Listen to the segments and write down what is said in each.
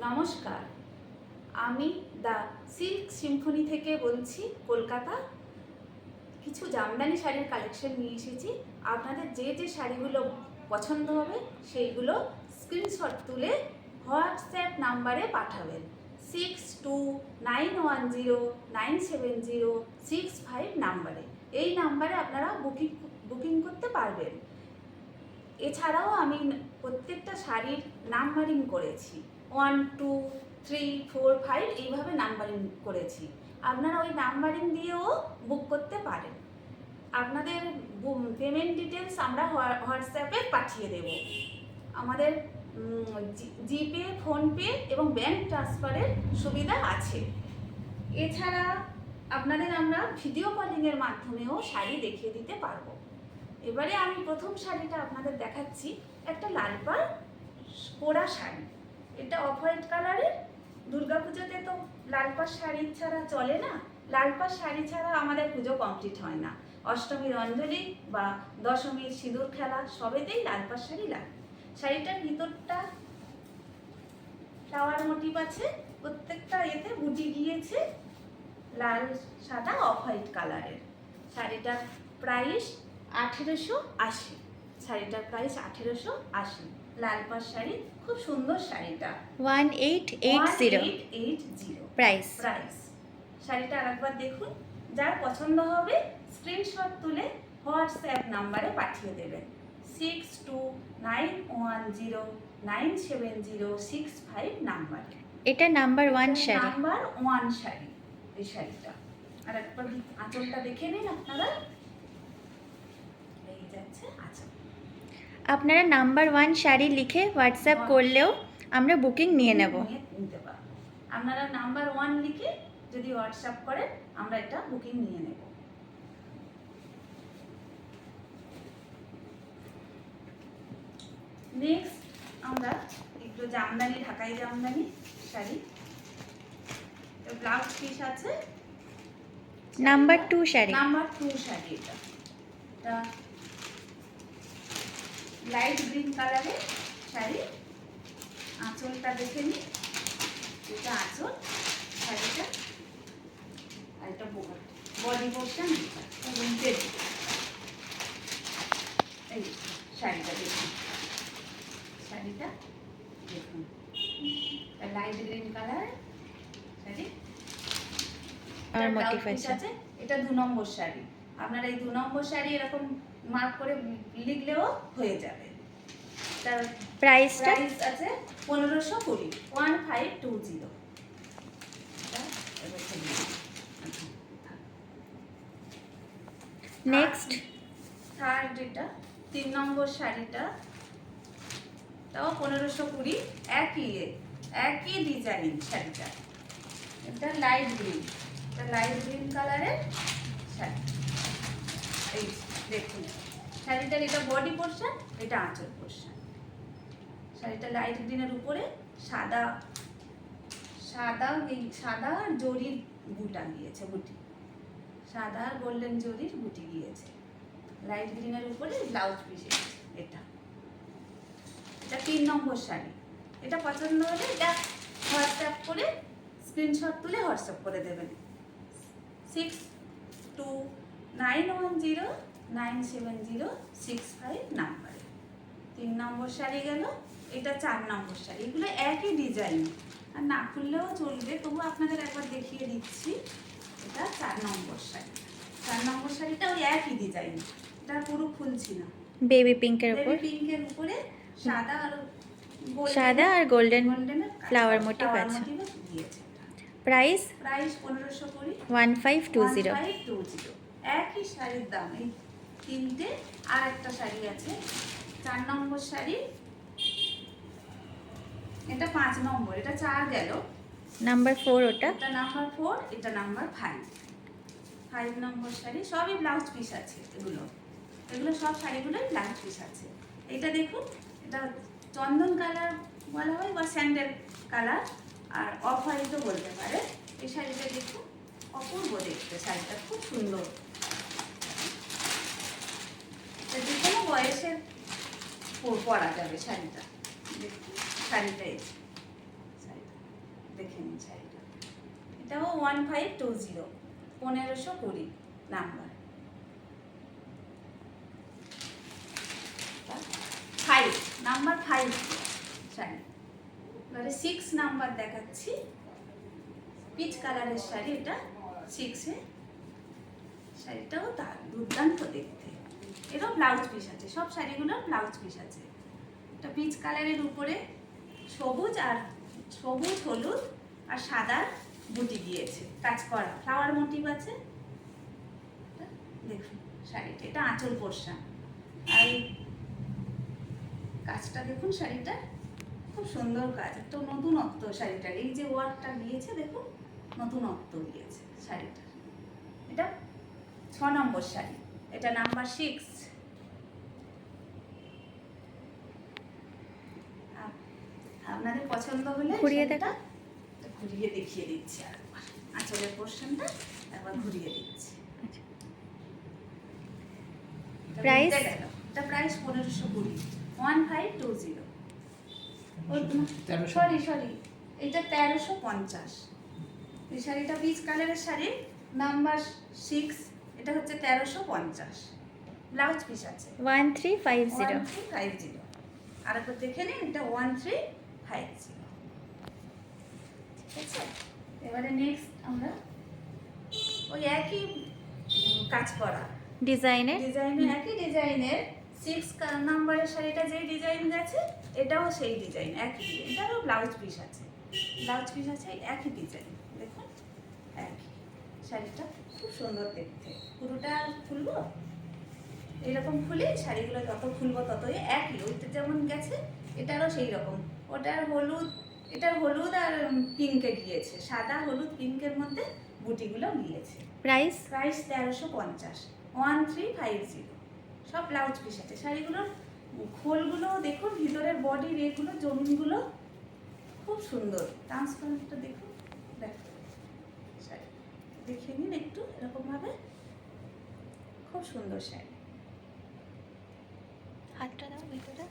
নমস্কার, আমি the silk Symphony থেকে বলছি, কলকাতা। কিছু জামদানি শাড়ির কালেকশন নিয়ে এসেছি। আপনাদের যে যে শাড়িগুলো পছন্দ হবে সেইগুলো স্ক্রিনশট তুলে হোয়াটসঅ্যাপ নাম্বারে পাঠাবেন 6291097065 নাম্বারে। এই নাম্বারে আপনারা বুকিং করতে পারবেন। এছাড়াও আমি প্রত্যেকটা শাড়ির নাম্বারিং করেছি, 1 2 3 4 5 এইভাবে নাম্বারিং করেছি। আপনারা ওই নাম্বারিং দিয়েও বুক করতে পারেন। আপনাদের পেমেন্ট ডিটেলস আমরা হোয়াটসঅ্যাপে পাঠিয়ে দেব। আমাদের জিপে, ফোনপে এবং ব্যাংক ট্রান্সফারের সুবিধা আছে। এছাড়া আপনাদের আমরা ভিডিও কলিংয়ের মাধ্যমেও শাড়ি দেখিয়ে দিতে পারবো। এবারে আমি প্রথম শাড়িটা আপনাদের দেখাচ্ছি, একটা লাল পাড় কোড়া শাড়ি। এটা অফ হোয়াইট কালারের। দুর্গাপুজোতে তো লাল পাড় শাড়ি ছাড়া চলে না। লাল পাড় শাড়ি ছাড়া আমাদের পুজো কমপ্লিট হয় না। অষ্টমীর অঞ্জলি বা দশমীর সিঁদুর খেলা সবেতেই লাল পাড় শাড়ি লাগে। শাড়িটার ভিতরটা ফ্লাওয়ার মোটিভ আছে, প্রত্যেকটা এতে বুটি গিয়েছে লাল সাদা অফ হোয়াইট কালারের। শাড়িটার প্রাইস 1880। শাড়িটার প্রাইস 1880। লাল পাড় শাড়ি, খুব সুন্দর শাড়িটা। 1880 প্রাইস। শাড়িটা আরেকবার দেখুন। যার পছন্দ হবে স্ক্রিনশট তুলে হোয়াটসঅ্যাপ নাম্বারে পাঠিয়ে দেবেন 6291097065 নাম্বারে। এটা নাম্বার 1 শাড়ি। নাম্বার 1 শাড়ি এই শাড়িটা। আর একবার আঁচলটা দেখে নিন আপনারা। এই যাচ্ছে আঁচল। আপনারা নাম্বার 1 শাড়ি লিখে হোয়াটসঅ্যাপ করলেও আমরা বুকিং নিয়ে নেব। নিতে পারবেন। আপনারা নাম্বার 1 লিখে যদি হোয়াটসঅ্যাপ করেন, আমরা এটা বুকিং নিয়ে নেব। নেক্সট আমরা একটু জামদানি, ঢাকাই জামদানি শাড়ি। ব্লাউজ পিস আছে। নাম্বার 2 শাড়ি। নাম্বার 2 শাড়ি এটা। লাইট গ্রিন কালারের শাড়ি। আঁচলটা দেখে নিই। এটা আঁচল শাড়িটা। আর এটা বডি পোর্শন। এই শাড়িটা দেখুন। শাড়িটা দেখুন, লাইট গ্রিন কালার শাড়ি। আর মোটিভ আছে। এটা 2 নম্বর শাড়ি। আপনারা এই 2 নম্বর শাড়ি এরকম মার্ক করে লিখলেও হয়ে যাবে। তার প্রাইস আছে 1520। 1520। নেক্সট থার্ড, এটা 3 নম্বর শাড়িটা, তাও 1520। একই ডিজাইন শাড়িটা। এটা লাইট গ্রিন কালারের শাড়ি। এই দেখুন শাড়িটার এটা বডি পোর্শন, এটা আঁচল পোর্শন। শাড়িটা লাইট গ্রিনের উপরে সাদা আর জরির বুটা গিয়েছে, বুটি সাদা আর গোল্ডেন জরির বুটি গিয়েছে। লাইট গ্রিনের উপরে ব্লাউজ পিস এটা। এটা 3 নম্বর শাড়ি। এটা পছন্দ হলে এটা হোয়াটসঅ্যাপ করে স্ক্রিনশট তুলে হোয়াটসঅ্যাপ করে দেবেন 6291097065 নাম্বারে। 3 নম্বর শাড়ি গেল। এটা 4 নম্বর শাড়ি। এগুলো একই ডিজাইন, আর না খুললেও চলবে, তবু আপনাদের একবার দেখিয়ে দিচ্ছি। এটা 4 নম্বর শাড়ি। 4 নম্বর শাড়িটা ওই একই ডিজাইন। এটা পুরো খুলছি না। বেবি পিঙ্কের উপরে সাদা আর গোল্ডেন ফ্লাওয়ার মোটিভ আছে। প্রাইস 1520। 1520। একই শাড়ির দাম। এই তিনটে। আর একটা শাড়ি আছে 4 নম্বর শাড়ি। এটা 5 নম্বর। এটা 4 গেল। নাম্বার 4 ওটা। এটা নাম্বার 4, এটা নাম্বার 5। 5 নম্বর শাড়ি। সবই ব্লাউজ পিস আছে। এগুলো সব শাড়িগুলোই ব্লাউজ পিস আছে। এটা দেখুন, এটা চন্দন কালার বলা হয় বা স্যান্ডেল কালার, আর অফ হোয়াইটও বলতে পারে। এই শাড়িটা দেখুন, অপূর্ব দেখতে। শাড়িটা খুব সুন্দর। যে কোনো বয়সের পরা যাবে শাড়িটা। দেখুন শাড়িটা এই শাড়িটা এটাও 1520, 1520 নাম্বার। 5 নাম্বার 5 শাড়ি। এবারে 6 নাম্বার দেখাচ্ছি, পিচ কালারের শাড়ি, এটা 6-এ। শাড়িটাও তার দুর্দান্ত দেখতে। এরও ব্লাউজ পিস আছে, সব শাড়িগুলোর ব্লাউজ পিস আছে। এটা পিচ কালারের উপরে সবুজ হলুদ আর সাদা বুটি দিয়েছে, কাজ করা ফ্লাওয়ার মোটিভ আছে। দেখুন শাড়িটা, এটা আঁচল পোর্শন। আর এই কাজটা দেখুন, শাড়িটা খুব সুন্দর কাজ, একটা নতুনত্ব শাড়িটার। এই যে ওয়ার্কটা দিয়েছে দেখুন, নতুনত্ব দিয়েছে শাড়িটা। এটা 6 নম্বর শাড়ি, এটা নাম্বার 6। আপনাদের পছন্দ হলে ঘুরিয়ে শাড়িটা ঘুরিয়ে দেখিয়ে দিচ্ছি আরেকবার, আঁচলের পোর্শনটা একবার ঘুরিয়ে দিচ্ছি। প্রাইস? এটা প্রাইস 1520, 1520। সরি, এটা 1350। এই শাড়িটা পিচ কালারের শাড়ি, নাম্বার 6, এটা হচ্ছে 1350। ব্লাউজ পিস আছে 1350। 1350। আর একবার দেখে নিন, এটা 1350। ঠিক আছে, এবারে নেক্সট আমরা ওই একই কাজ করা ডিজাইনের একই ডিজাইনের 6 নাম্বারের শাড়িটা যেই ডিজাইন গেছে, এটাও সেই ডিজাইন, একই ডিজাইন। এটারও ব্লাউজ পিস আছে, একই ডিজাইন। দেখুন একই শাড়িটা, খুব সুন্দর দেখতে। পুরোটা খুলবো, এরকম খুলে শাড়িগুলো যত খুলবো ততই একই, ওইটা যেমন গেছে এটারও সেই রকম। এটার হলুদ আর পিঙ্কে গিয়েছে, সাদা হলুদ পিঙ্কের মধ্যে বুটিগুলো গিয়েছে। প্রাইস? 1350, 1350। সব ব্লাউজ পিস আছে। শাড়িগুলোর খোলগুলো দেখুন, ভিতরের বডির এগুলো জমিনগুলো খুব সুন্দর, ট্রান্সপারেন্টটা দেখুন। শাড়ি দেখে নিন একটু, এরকমভাবে খুব সুন্দর শাড়ি। হাতটা দাও ভিতরে।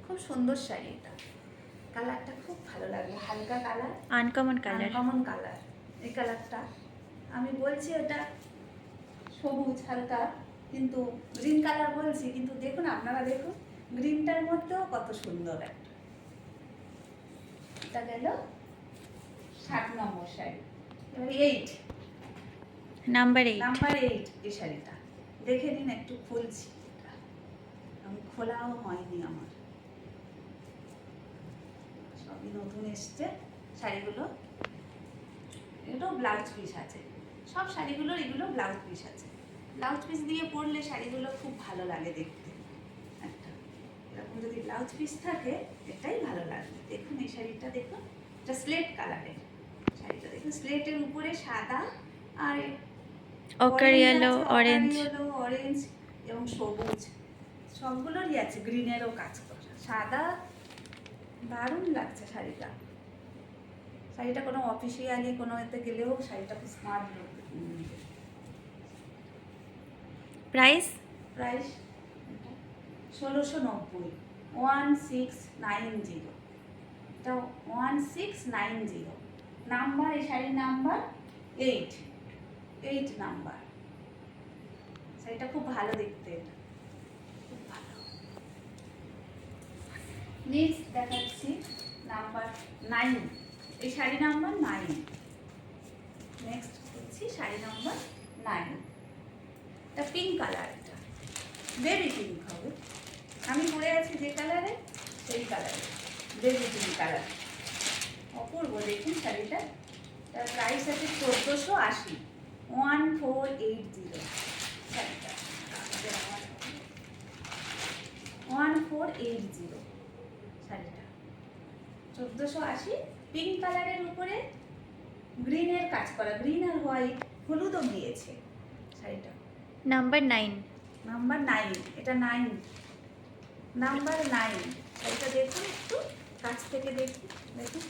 খুব সুন্দর শাড়ি, এটা কালারটা খুব ভালো লাগে, হালকা কালার, আনকমন কালার। এই কালারটা আমি বলছি ওটা সবুজ হালকা, কিন্তু গ্রিন কালার বলছি, কিন্তু দেখুন আপনারা দেখুন গ্রিনটার মধ্যেও কত সুন্দর একটা। এটা গেল 7 নম্বর শাড়ি। এবার 8 নাম্বার 8 এই শাড়িটা দেখে নিন একটু, খুলছি। আমি খোলাও হয়নি আমার, সবই নতুন এসছে শাড়িগুলো। এটাও ব্লাউজ পিস আছে, সব শাড়িগুলোর এগুলো ব্লাউজ পিস আছে। ব্লাউজ পিস দিয়ে পরলে শাড়িগুলো খুব ভালো লাগে দেখতে। একটা এরকম যদি ব্লাউজ পিস থাকে, এটাই ভালো লাগবে। দেখুন এই শাড়িটা দেখুন, এটা স্লেট কালারের শাড়িটা দেখুন, স্লেটের উপরে সাদা আর অকার ইয়েলো, অরেঞ্জ এবং সবুজ সবগুলোরই আছে, গ্রিনেরও কাজ করা। সাদা দারুণ লাগছে শাড়িটা। শাড়িটা কোনো অফিসিয়ালি কোনো এতে গেলেও শাড়িটা খুব স্মার্ট লাগবে। প্রাইস? 1690, 1690। এটা 1690 নাম্বার। এই শাড়ির নাম্বার 8 নাম্বার। শাড়িটা খুব ভালো দেখতে, খুব ভালো। নেক্সট দেখাচ্ছি নাম্বার 9, এই শাড়ি নাম্বার 9। নেক্সট হচ্ছে শাড়ি নাম্বার 9। এটা পিঙ্ক কালার, এটা বেবি পিঙ্ক হবে। আমি পরে আছি যে কালারে, সেই কালারে, বেবি পিঙ্ক কালার। অপূর্ব দেখুন শাড়িটা। তার প্রাইস আছে 1480, 1480 শাড়িটা। 1480 শাড়িটা, 1480। পিঙ্ক কালারের উপরে গ্রিনের কাজ করা, গ্রিন আর হোয়াইট, হলুদও গিয়েছে শাড়িটা। নাম্বার 9। নাম্বার 9, এটা 9 নাম্বার 9। শাড়িটা দেখুন একটু কাছ থেকে দেখুন, দেখুন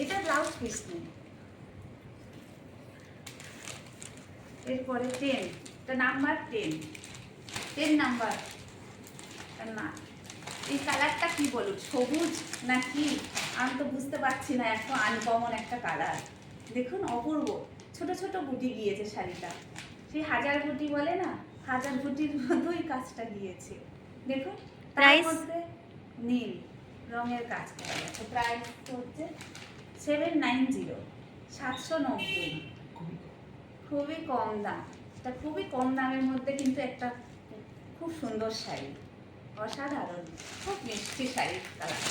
এটা ব্লাউজ পিস নেই, এরপরে 10, এটা নাম্বার 10 নাম্বার না, এই কালারটা কি বলুন, সবুজ না কি আমি তো বুঝতে পারছি না, এত আনকমন একটা কালার। দেখুন অপূর্ব, ছোট ছোট বুটি গিয়েছে শাড়িটা, সেই হাজার বুটি বলে না, হাজার বুটির মতোই কাজটা গিয়েছে। দেখুন তার Price? মধ্যে নীল রঙের কাজ করা গেছে। প্রাইস হচ্ছে 790, 790, খুবই কম দাম। এটা খুবই কম দামের মধ্যে কিন্তু একটা খুব সুন্দর শাড়ি, অসাধারণ, খুব মিষ্টি শাড়ির কালার।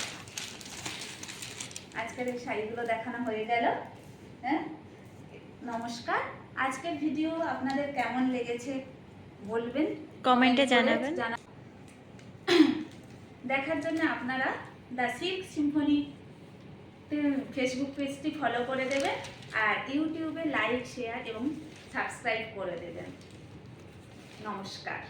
আজকের এই শাড়িগুলো দেখানো হয়ে গেল। হ্যাঁ, নমস্কার। আজকের ভিডিও আপনাদের কেমন লেগেছে বলবেন, কমেন্টে করে জানাবেন। দেখার জন্য আপনারা দ্য সিল্ক সিম্ফনি ফেসবুক পেজটি ফলো করে দেবেন, আর ইউটিউবে লাইক, শেয়ার এবং সাবস্ক্রাইব করে দেবেন। নমস্কার।